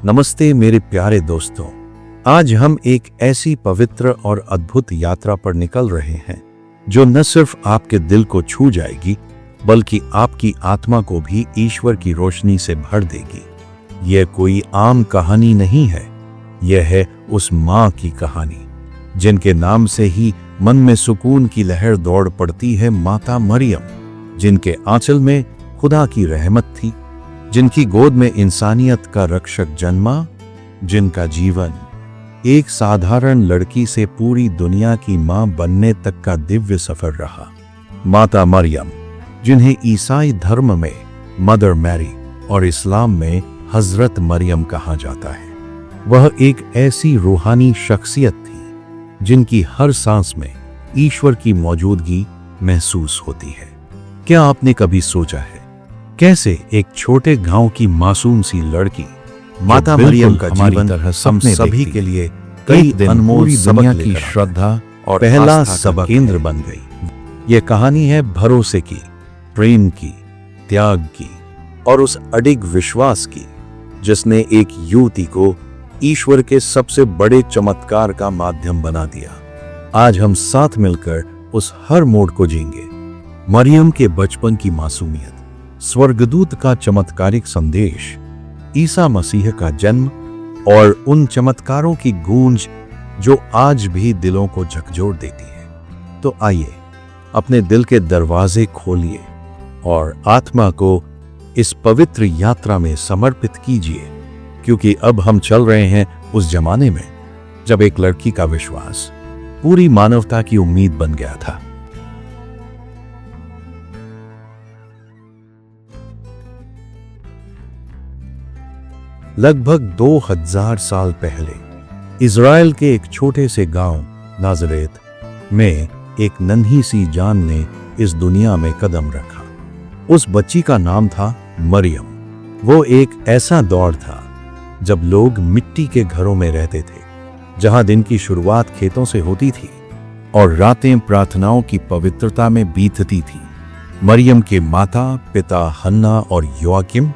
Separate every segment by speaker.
Speaker 1: नमस्ते मेरे प्यारे दोस्तों। आज हम एक ऐसी पवित्र और अद्भुत यात्रा पर निकल रहे हैं जो न सिर्फ आपके दिल को छू जाएगी बल्कि आपकी आत्मा को भी ईश्वर की रोशनी से भर देगी। यह कोई आम कहानी नहीं है, यह है उस माँ की कहानी जिनके नाम से ही मन में सुकून की लहर दौड़ पड़ती है। माता मरियम, जिनके आंचल में खुदा की रहमत थी, जिनकी गोद में इंसानियत का रक्षक जन्मा, जिनका जीवन एक साधारण लड़की से पूरी दुनिया की मां बनने तक का दिव्य सफर रहा। माता मरियम, जिन्हें ईसाई धर्म में मदर मैरी और इस्लाम में हजरत मरियम कहा जाता है, वह एक ऐसी रूहानी शख्सियत थी जिनकी हर सांस में ईश्वर की मौजूदगी महसूस होती है। क्या आपने कभी सोचा है कैसे एक छोटे गांव की मासूम सी लड़की माता मरियम का जीवन हम सभी के लिए कई अनमोल दुनिया की श्रद्धा और पहला सबक केंद्र बन गई। यह कहानी है भरोसे की, प्रेम की, त्याग की और उस अडिग विश्वास की जिसने एक युवती को ईश्वर के सबसे बड़े चमत्कार का माध्यम बना दिया। आज हम साथ मिलकर उस हर मोड़ को जीएंगे। मरियम के बचपन की मासूमियत, स्वर्गदूत का चमत्कारिक संदेश, ईसा मसीह का जन्म और उन चमत्कारों की गूंज जो आज भी दिलों को झकझोर देती है। तो आइए अपने दिल के दरवाजे खोलिए और आत्मा को इस पवित्र यात्रा में समर्पित कीजिए, क्योंकि अब हम चल रहे हैं उस जमाने में जब एक लड़की का विश्वास पूरी मानवता की उम्मीद बन गया था। लगभग 2000 साल पहले इज़राइल के एक छोटे से गांव नाज़रेत में एक नन्ही सी जान ने इस दुनिया में कदम रखा। उस बच्ची का नाम था मरियम। वो एक ऐसा दौर था जब लोग मिट्टी के घरों में रहते थे, जहां दिन की शुरुआत खेतों से होती थी और रातें प्रार्थनाओं की पवित्रता में बीतती थी। मरियम के माता पिता हन्ना और योआकिम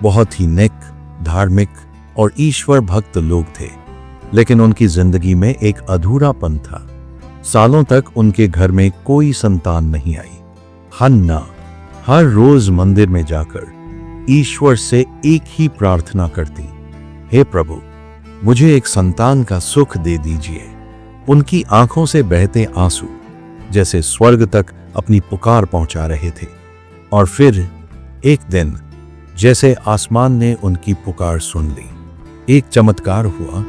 Speaker 1: बहुत ही नेक, धार्मिक और ईश्वर भक्त लोग थे, लेकिन उनकी जिंदगी में एक अधूरापन था। सालों तक उनके घर में कोई संतान नहीं आई। हन्ना हर रोज मंदिर में जाकर ईश्वर से एक ही प्रार्थना करती, हे प्रभु, मुझे एक संतान का सुख दे दीजिए। उनकी आंखों से बहते आंसू जैसे स्वर्ग तक अपनी पुकार पहुंचा रहे थे। और फिर एक दिन जैसे आसमान ने उनकी पुकार सुन ली, एक चमत्कार हुआ।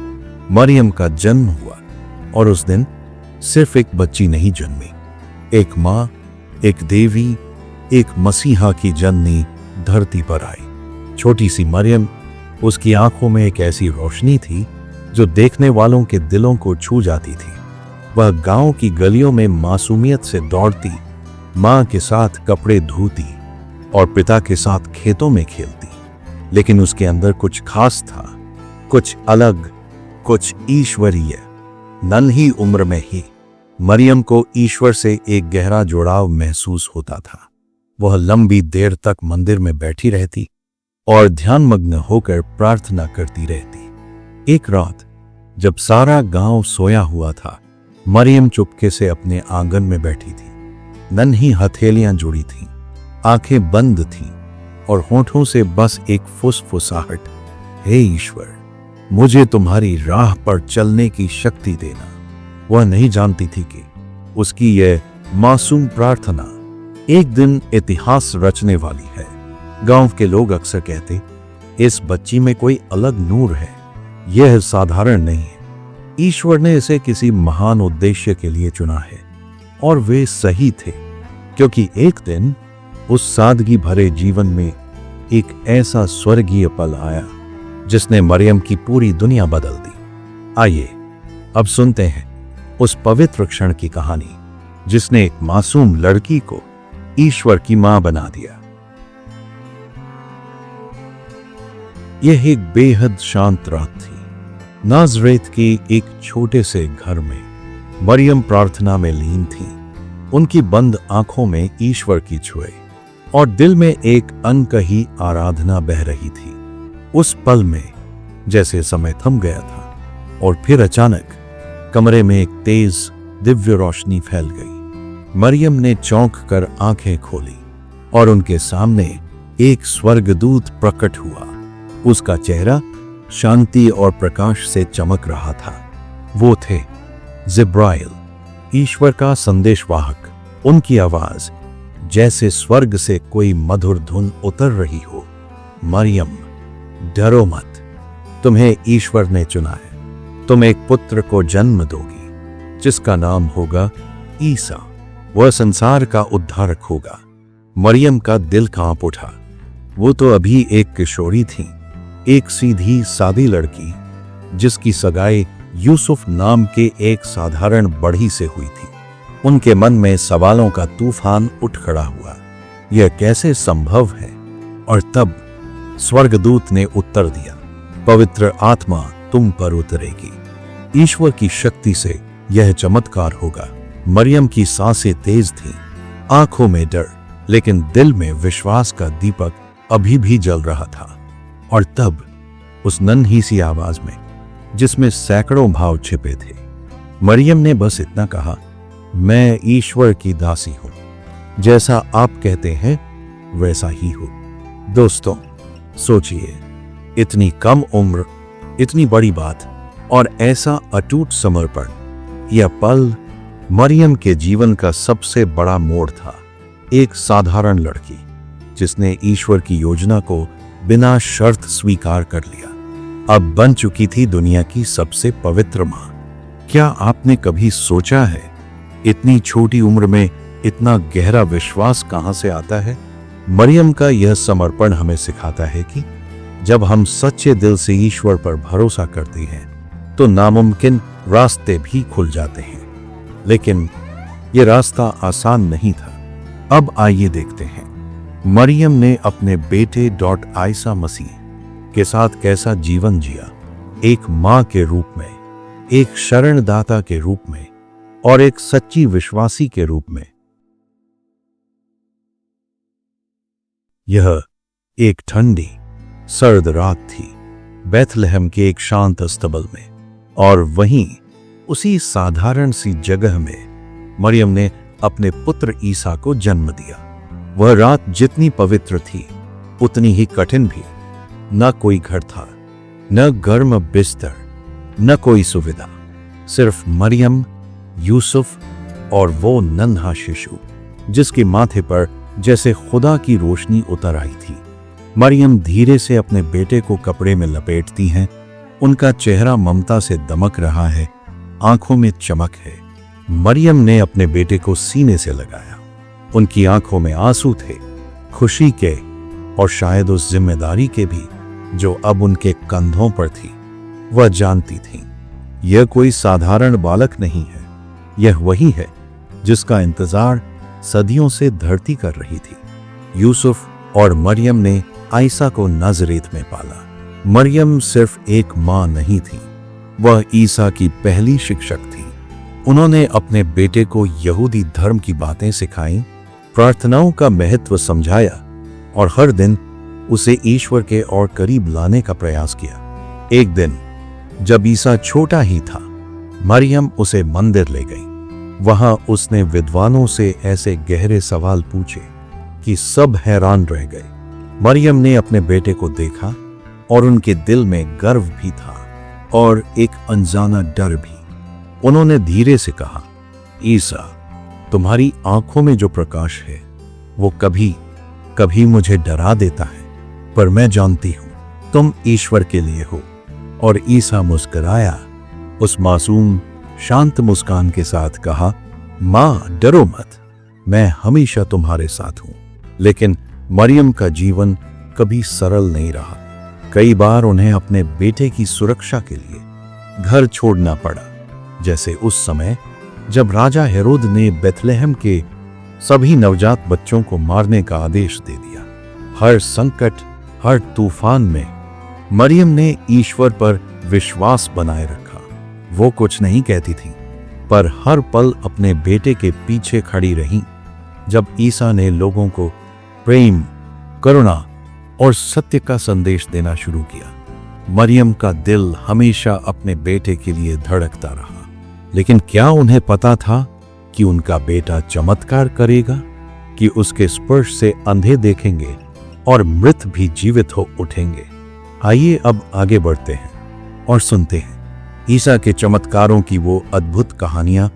Speaker 1: मरियम का जन्म हुआ और उस दिन सिर्फ एक बच्ची नहीं जन्मी, एक माँ, एक देवी, एक मसीहा की जननी धरती पर आई। छोटी सी मरियम, उसकी आंखों में एक ऐसी रोशनी थी जो देखने वालों के दिलों को छू जाती थी। वह गांव की गलियों में मासूमियत से दौड़ती, माँ के साथ कपड़े धोती और पिता के साथ खेतों में खेलती, लेकिन उसके अंदर कुछ खास था, कुछ अलग, कुछ ईश्वरीय। नन्ही उम्र में ही मरियम को ईश्वर से एक गहरा जुड़ाव महसूस होता था। वह लंबी देर तक मंदिर में बैठी रहती और ध्यानमग्न होकर प्रार्थना करती रहती। एक रात जब सारा गांव सोया हुआ था, मरियम चुपके से अपने आंगन में बैठी थी। नन्ही हथेलियां जुड़ी थीं, आंखें बंद थीं और होठों से बस एक फुसफुसाहट, हे ईश्वर, मुझे तुम्हारी राह पर चलने की शक्ति देना। वह नहीं जानती थी कि उसकी यह मासूम प्रार्थना एक दिन इतिहास रचने वाली है। गांव के लोग अक्सर कहते, इस बच्ची में कोई अलग नूर है, यह साधारण नहीं है। ईश्वर ने इसे किसी महान उद्देश्य के लिए चुना है। और वे सही थे, क्योंकि एक दिन उस सादगी भरे जीवन में एक ऐसा स्वर्गीय पल आया जिसने मरियम की पूरी दुनिया बदल दी। आइए अब सुनते हैं उस पवित्र क्षण की कहानी जिसने एक मासूम लड़की को ईश्वर की मां बना दिया। यह एक बेहद शांत रात थी। नाज़रेत के एक छोटे से घर में मरियम प्रार्थना में लीन थी। उनकी बंद आंखों में ईश्वर की छुए और दिल में एक अनकही आराधना बह रही थी। उस पल में जैसे समय थम गया था। और फिर अचानक कमरे में एक तेज दिव्य रोशनी फैल गई। मरियम ने चौंक कर आंखें खोली और उनके सामने एक स्वर्गदूत प्रकट हुआ। उसका चेहरा शांति और प्रकाश से चमक रहा था। वो थे जिब्राइल, ईश्वर का संदेशवाहक। उनकी आवाज जैसे स्वर्ग से कोई मधुर धुन उतर रही हो। मरियम, डरो मत, तुम्हें ईश्वर ने चुना है। तुम एक पुत्र को जन्म दोगी जिसका नाम होगा ईसा। वह संसार का उद्धारक होगा। मरियम का दिल कांप उठा। वो तो अभी एक किशोरी थी, एक सीधी सादी लड़की जिसकी सगाई यूसुफ नाम के एक साधारण बढ़ई से हुई थी। उनके मन में सवालों का तूफान उठ खड़ा हुआ। यह कैसे संभव है? और तब स्वर्गदूत ने उत्तर दिया, पवित्र आत्मा तुम पर उतरेगी। ईश्वर की शक्ति से यह चमत्कार होगा। मरियम की सांसें तेज थीं, आंखों में डर, लेकिन दिल में विश्वास का दीपक अभी भी जल रहा था। और तब उस नन्ही सी आवाज में, जिसमें सैकड़ों भाव छिपे थे, मरियम ने बस इतना कहा, मैं ईश्वर की दासी हूं, जैसा आप कहते हैं वैसा ही हो। दोस्तों, सोचिए, इतनी कम उम्र, इतनी बड़ी बात और ऐसा अटूट समर्पण। यह पल मरियम के जीवन का सबसे बड़ा मोड़ था। एक साधारण लड़की जिसने ईश्वर की योजना को बिना शर्त स्वीकार कर लिया, अब बन चुकी थी दुनिया की सबसे पवित्र मां। क्या आपने कभी सोचा है, इतनी छोटी उम्र में इतना गहरा विश्वास कहां से आता है? मरियम का यह समर्पण हमें सिखाता है कि जब हम सच्चे दिल से ईश्वर पर भरोसा करते हैं तो नामुमकिन रास्ते भी खुल जाते हैं। लेकिन यह रास्ता आसान नहीं था। अब आइए देखते हैं मरियम ने अपने बेटे ईसा मसीह के साथ कैसा जीवन जिया। एक मां के रूप में, एक शरणदाता के रूप में और एक सच्ची विश्वासी के रूप में। यह एक ठंडी सर्द रात थी बेथलेहम के एक शांत अस्तबल में, और वहीं उसी साधारण सी जगह में मरियम ने अपने पुत्र ईसा को जन्म दिया। वह रात जितनी पवित्र थी उतनी ही कठिन भी। न कोई घर था, न गर्म बिस्तर, न कोई सुविधा, सिर्फ मरियम, यूसुफ और वो नन्हा शिशु जिसके माथे पर जैसे खुदा की रोशनी उतर आई थी। मरियम धीरे से अपने बेटे को कपड़े में लपेटती हैं। उनका चेहरा ममता से दमक रहा है, आंखों में चमक है। मरियम ने अपने बेटे को सीने से लगाया। उनकी आंखों में आंसू थे, खुशी के और शायद उस जिम्मेदारी के भी जो अब उनके कंधों पर थी। वह जानती थी यह कोई साधारण बालक नहीं है, यह वही है जिसका इंतजार सदियों से धरती कर रही थी। यूसुफ और मरियम ने ईसा को नाज़रेत में पाला। मरियम सिर्फ एक मां नहीं थी, वह ईसा की पहली शिक्षक थी। उन्होंने अपने बेटे को यहूदी धर्म की बातें सिखाईं, प्रार्थनाओं का महत्व समझाया और हर दिन उसे ईश्वर के और करीब लाने का प्रयास किया। एक दिन जब ईसा छोटा ही था, मरियम उसे मंदिर ले गई। वहां उसने विद्वानों से ऐसे गहरे सवाल पूछे कि सब हैरान रह गए। मरियम ने अपने बेटे को देखा और उनके दिल में गर्व भी था और एक अनजाना डर भी। उन्होंने धीरे से कहा, ईसा, तुम्हारी आंखों में जो प्रकाश है वो कभी कभी मुझे डरा देता है, पर मैं जानती हूं तुम ईश्वर के लिए हो। और ईसा मुस्कुराया, उस मासूम शांत मुस्कान के साथ कहा, मां डरो मत, मैं हमेशा तुम्हारे साथ हूं। लेकिन मरियम का जीवन कभी सरल नहीं रहा। कई बार उन्हें अपने बेटे की सुरक्षा के लिए घर छोड़ना पड़ा, जैसे उस समय जब राजा हेरोद ने बेथलेहम के सभी नवजात बच्चों को मारने का आदेश दे दिया। हर संकट, हर तूफान में मरियम ने ईश्वर पर विश्वास बनाए रखा। वो कुछ नहीं कहती थी, पर हर पल अपने बेटे के पीछे खड़ी रही। जब ईसा ने लोगों को प्रेम, करुणा और सत्य का संदेश देना शुरू किया, मरियम का दिल हमेशा अपने बेटे के लिए धड़कता रहा, लेकिन क्या उन्हें पता था कि उनका बेटा चमत्कार करेगा, कि उसके स्पर्श से अंधे देखेंगे और मृत भी जीवित हो उठेंगे। आइए अब आगे बढ़ते हैं और सुनते हैं ईसा के चमत्कारों की वो अद्भुत कहानियां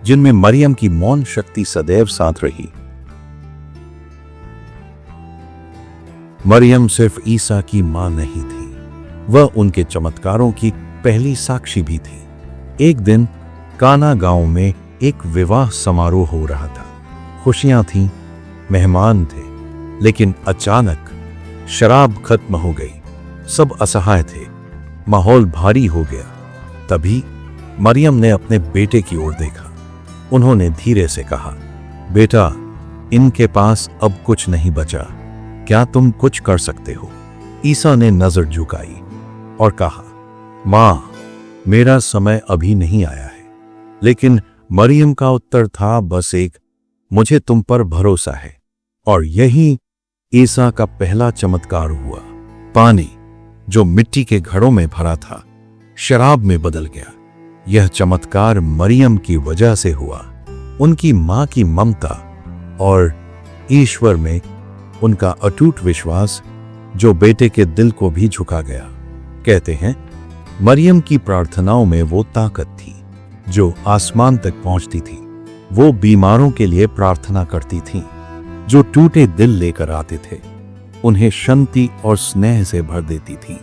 Speaker 1: जिनमें मरियम की मौन शक्ति सदैव साथ रही। मरियम सिर्फ ईसा की मां नहीं थी, वह उनके चमत्कारों की पहली साक्षी भी थी। एक दिन काना गांव में एक विवाह समारोह हो रहा था। खुशियां थीं, मेहमान थे, लेकिन अचानक शराब खत्म हो गई। सब असहाय थे, माहौल भारी हो गया। तभी मरियम ने अपने बेटे की ओर देखा। उन्होंने धीरे से कहा, बेटा, इनके पास अब कुछ नहीं बचा, क्या तुम कुछ कर सकते हो? ईसा ने नजर झुकाई और कहा, मां, मेरा समय अभी नहीं आया है। लेकिन मरियम का उत्तर था बस एक, मुझे तुम पर भरोसा है। और यही ईसा का पहला चमत्कार हुआ। पानी जो मिट्टी के घड़ों में भरा था, शराब में बदल गया। यह चमत्कार मरियम की वजह से हुआ, उनकी मां की ममता और ईश्वर में उनका अटूट विश्वास जो बेटे के दिल को भी झुका गया। कहते हैं, मरियम की प्रार्थनाओं में वो ताकत थी जो आसमान तक पहुंचती थी। वो बीमारों के लिए प्रार्थना करती थीं, जो टूटे दिल लेकर आते थे, उन्हें शांति और स्नेह से भर देती थीं।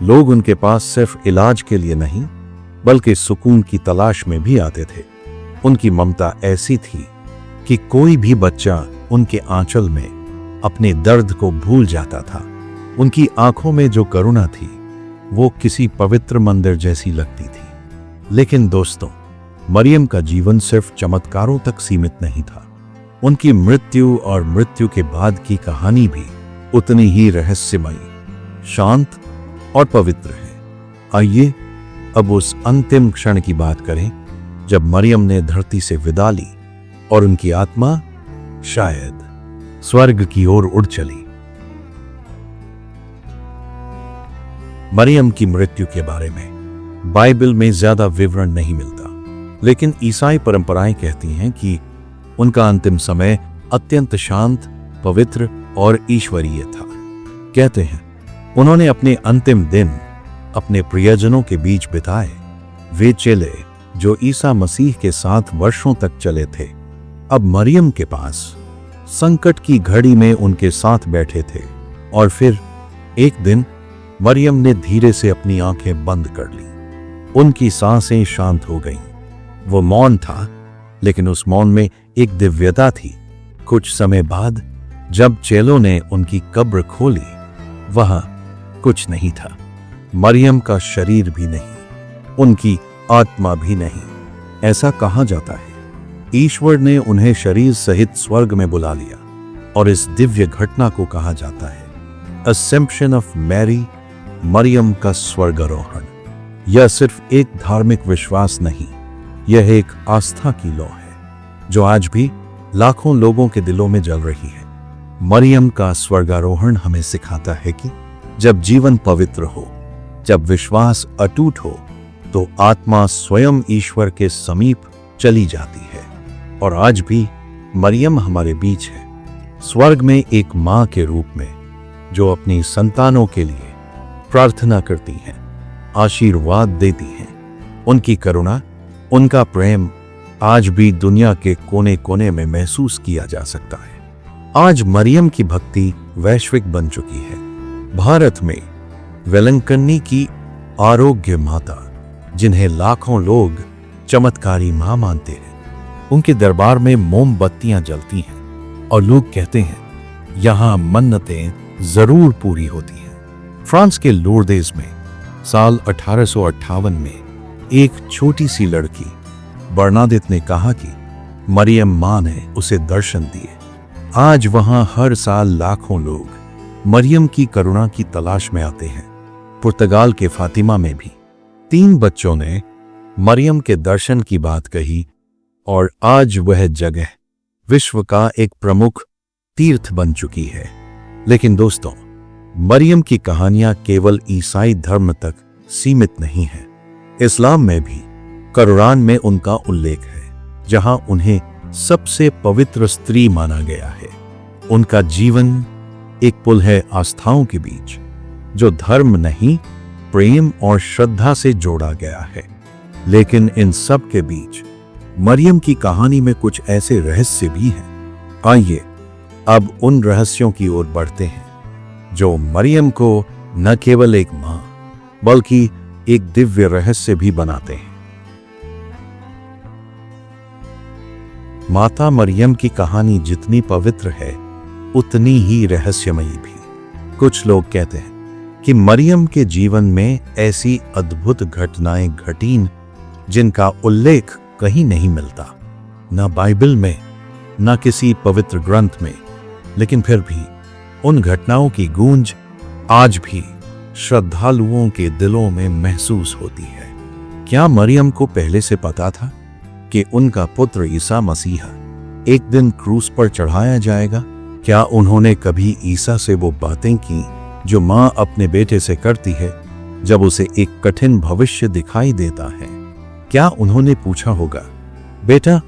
Speaker 1: लोग उनके पास सिर्फ इलाज के लिए नहीं, बल्कि सुकून की तलाश में भी आते थे। उनकी ममता ऐसी थी कि कोई भी बच्चा उनके आंचल में अपने दर्द को भूल जाता था। उनकी आंखों में जो करुणा थी, वो किसी पवित्र मंदिर जैसी लगती थी। लेकिन दोस्तों, मरियम का जीवन सिर्फ चमत्कारों तक सीमित नहीं था। उनकी मृत्यु और मृत्यु के बाद की कहानी भी उतनी ही रहस्यमयी, शांत और पवित्र है। आइए अब उस अंतिम क्षण की बात करें जब मरियम ने धरती से विदा ली और उनकी आत्मा शायद स्वर्ग की ओर उड़ चली। मरियम की मृत्यु के बारे में बाइबल में ज्यादा विवरण नहीं मिलता, लेकिन ईसाई परंपराएं कहती हैं कि उनका अंतिम समय अत्यंत शांत, पवित्र और ईश्वरीय था। कहते हैं, उन्होंने अपने अंतिम दिन अपने प्रियजनों के बीच बिताए। वे चेले जो ईसा मसीह के साथ वर्षों तक चले थे, अब मरियम के पास संकट की घड़ी में उनके साथ बैठे थे। और फिर एक दिन मरियम ने धीरे से अपनी आंखें बंद कर ली। उनकी सांसें शांत हो गईं। वो मौन था, लेकिन उस मौन में एक दिव्यता थी। कुछ समय बाद जब चेलों ने उनकी कब्र खोली, वहां कुछ नहीं था। मरियम का शरीर भी नहीं, उनकी आत्मा भी नहीं। ऐसा कहा जाता है ईश्वर ने उन्हें शरीर सहित स्वर्ग में बुला लिया, और इस दिव्य घटना को कहा जाता है असेंप्शन ऑफ मैरी, मरियम का स्वर्गारोहण। यह सिर्फ एक धार्मिक विश्वास नहीं, यह एक आस्था की लौ है जो आज भी लाखों लोगों के दिलों में जल रही है। मरियम का स्वर्गारोहण हमें सिखाता है कि जब जीवन पवित्र हो, जब विश्वास अटूट हो, तो आत्मा स्वयं ईश्वर के समीप चली जाती है। और आज भी मरियम हमारे बीच है, स्वर्ग में एक मां के रूप में, जो अपनी संतानों के लिए प्रार्थना करती हैं, आशीर्वाद देती हैं। उनकी करुणा, उनका प्रेम आज भी दुनिया के कोने कोने में महसूस किया जा सकता है। आज मरियम की भक्ति वैश्विक बन चुकी है। भारत में वेलंकन्नी की आरोग्य माता, जिन्हें लाखों लोग चमत्कारी मां मानते हैं, उनके दरबार में मोमबत्तियां जलती हैं और लोग कहते हैं यहां मन्नतें जरूर पूरी होती हैं। फ्रांस के लोर्देस में साल 1858 में एक छोटी सी लड़की बर्नादित ने कहा कि मरियम मां ने उसे दर्शन दिए। आज वहां हर साल लाखों लोग मरियम की करुणा की तलाश में आते हैं। पुर्तगाल के फातिमा में भी 3 बच्चों ने मरियम के दर्शन की बात कही, और आज वह जगह विश्व का एक प्रमुख तीर्थ बन चुकी है। लेकिन दोस्तों, मरियम की कहानियां केवल ईसाई धर्म तक सीमित नहीं है। इस्लाम में भी कुरान में उनका उल्लेख है, जहां उन्हें सबसे पवित्र स्त्री माना गया है। उनका जीवन एक पुल है आस्थाओं के बीच, जो धर्म नहीं, प्रेम और श्रद्धा से जोड़ा गया है। लेकिन इन सब के बीच मरियम की कहानी में कुछ ऐसे रहस्य भी हैं। आइए अब उन रहस्यों की ओर बढ़ते हैं जो मरियम को न केवल एक मां बल्कि एक दिव्य रहस्य भी बनाते हैं। माता मरियम की कहानी जितनी पवित्र है उतनी ही रहस्यमयी भी। कुछ लोग कहते हैं कि मरियम के जीवन में ऐसी अद्भुत घटनाएं घटीं जिनका उल्लेख कहीं नहीं मिलता, न बाइबल में, न किसी पवित्र ग्रंथ में। लेकिन फिर भी उन घटनाओं की गूंज आज भी श्रद्धालुओं के दिलों में महसूस होती है। क्या मरियम को पहले से पता था कि उनका पुत्र ईसा मसीहा एक दिन क्रूस पर चढ़ाया जाएगा? क्या उन्होंने कभी ईसा से वो बातें की जो मां अपने बेटे से करती है जब उसे एक कठिन भविष्य दिखाई देता है? क्या उन्होंने पूछा होगा, बेटा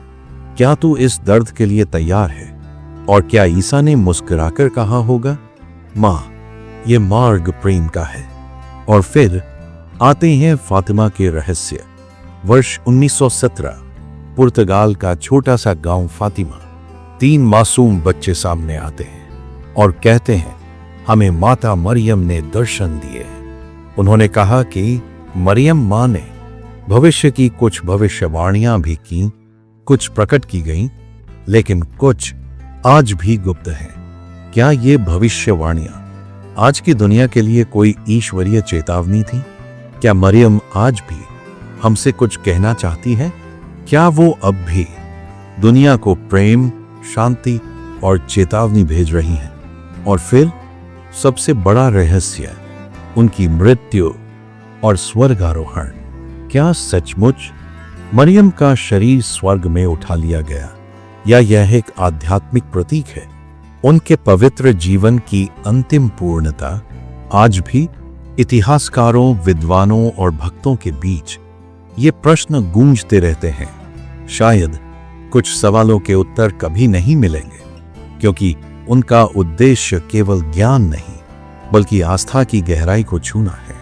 Speaker 1: क्या तू इस दर्द के लिए तैयार है? और क्या ईसा ने मुस्कुराकर कहा होगा, मां ये मार्ग प्रेम का है? और फिर आते हैं फातिमा के रहस्य। वर्ष 1917, पुर्तगाल का छोटा सा गांव फातिमा। 3 मासूम बच्चे सामने आते हैं और कहते हैं, हमें माता मरियम ने दर्शन दिए। उन्होंने कहा कि मरियम मां ने भविष्य की कुछ भविष्यवाणियां भी की, कुछ प्रकट की गईं, लेकिन कुछ आज भी गुप्त हैं। क्या ये भविष्यवाणियां आज की दुनिया के लिए कोई ईश्वरीय चेतावनी थी? क्या मरियम आज भी हमसे कुछ कहना चाहती है? क्या वो अब भी दुनिया को प्रेम, शांति और चेतावनी भेज रही हैं? और फिर सबसे बड़ा रहस्य, उनकी मृत्यु और स्वर्गारोहण। क्या सचमुच मरियम का शरीर स्वर्ग में उठा लिया गया, या यह एक आध्यात्मिक प्रतीक है? उनके पवित्र जीवन की अंतिम पूर्णता आज भी इतिहासकारों, विद्वानों और भक्तों के बीच ये प्रश्न गूंजते रहते हैं। शायद कुछ सवालों के उत्तर कभी नहीं मिलेंगे, क्योंकि उनका उद्देश्य केवल ज्ञान नहीं बल्कि आस्था की गहराई को छूना है।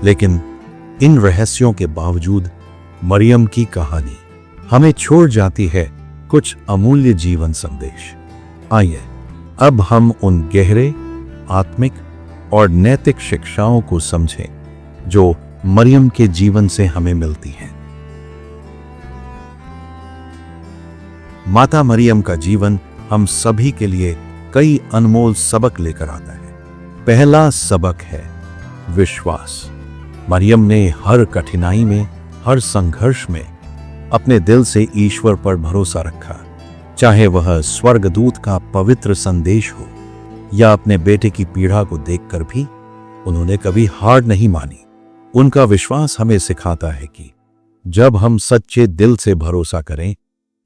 Speaker 1: लेकिन इन रहस्यों के बावजूद मरियम की कहानी हमें छोड़ जाती है कुछ अमूल्य जीवन संदेश। आइए अब हम उन गहरे, आत्मिक और नैतिक शिक्षाओं को समझें जो मरियम के जीवन से हमें मिलती हैं। माता मरियम का जीवन हम सभी के लिए कई अनमोल सबक लेकर आता है। पहला सबक है विश्वास। मरियम ने हर कठिनाई में, हर संघर्ष में अपने दिल से ईश्वर पर भरोसा रखा। चाहे वह स्वर्गदूत का पवित्र संदेश हो या अपने बेटे की पीड़ा को देखकर भी उन्होंने कभी हार नहीं मानी। उनका विश्वास हमें सिखाता है कि जब हम सच्चे दिल से भरोसा करें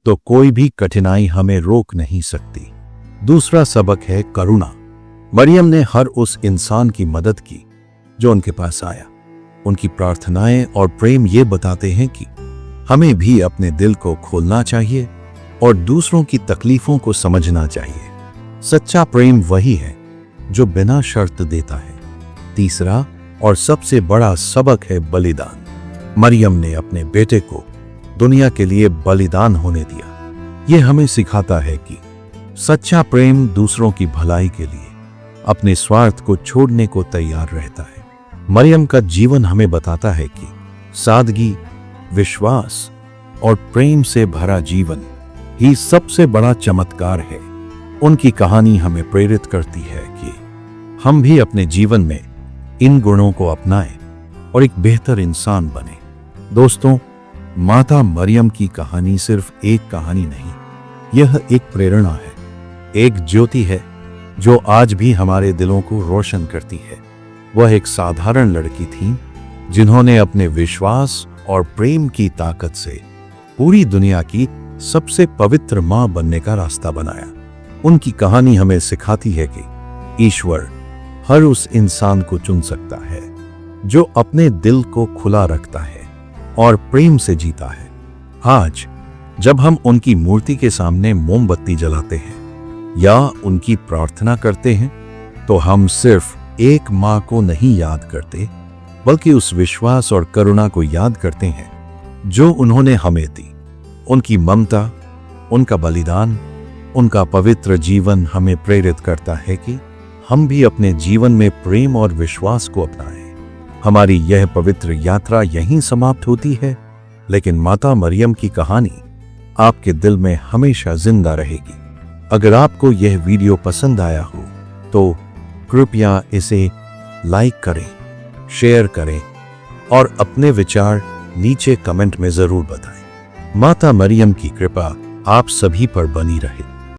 Speaker 1: तो कोई भी कठिनाई हमें रोक नहीं सकती। दूसरा सबक है करुणा। मरियम ने हर उस इंसान की मदद की जो उनके पास आया। उनकी प्रार्थनाएं और प्रेम ये बताते हैं कि हमें भी अपने दिल को खोलना चाहिए और दूसरों की तकलीफों को समझना चाहिए। सच्चा प्रेम वही है जो बिना शर्त देता है। तीसरा और सबसे बड़ा सबक है बलिदान। मरियम ने अपने बेटे को दुनिया के लिए बलिदान होने दिया। यह हमें सिखाता है कि सच्चा प्रेम दूसरों की भलाई के लिए अपने स्वार्थ को छोड़ने को तैयार रहता है। मरियम का जीवन हमें बताता है कि सादगी, विश्वास और प्रेम से भरा जीवन ही सबसे बड़ा चमत्कार है। उनकी कहानी हमें प्रेरित करती है कि हम भी अपने जीवन में इन गुणों को अपनाएं और एक बेहतर इंसान बने। दोस्तों, माता मरियम की कहानी सिर्फ एक कहानी नहीं, यह एक प्रेरणा है, एक ज्योति है जो आज भी हमारे दिलों को रोशन करती है। वह एक साधारण लड़की थी जिन्होंने अपने विश्वास और प्रेम की ताकत से पूरी दुनिया की सबसे पवित्र मां बनने का रास्ता बनाया। उनकी कहानी हमें सिखाती है कि ईश्वर हर उस इंसान को चुन सकता है जो अपने दिल को खुला रखता है और प्रेम से जीता है। आज जब हम उनकी मूर्ति के सामने मोमबत्ती जलाते हैं या उनकी प्रार्थना करते हैं, तो हम सिर्फ एक मां को नहीं याद करते, बल्कि उस विश्वास और करुणा को याद करते हैं जो उन्होंने हमें दी। उनकी ममता, उनका बलिदान, उनका पवित्र जीवन हमें प्रेरित करता है कि हम भी अपने जीवन में प्रेम और विश्वास को अपनाएं। हमारी यह पवित्र यात्रा यहीं समाप्त होती है, लेकिन माता मरियम की कहानी आपके दिल में हमेशा जिंदा रहेगी। अगर आपको यह वीडियो पसंद आया हो तो कृपया इसे लाइक करें, शेयर करें और अपने विचार नीचे कमेंट में जरूर बताएं। माता मरियम की कृपा आप सभी पर बनी रहे।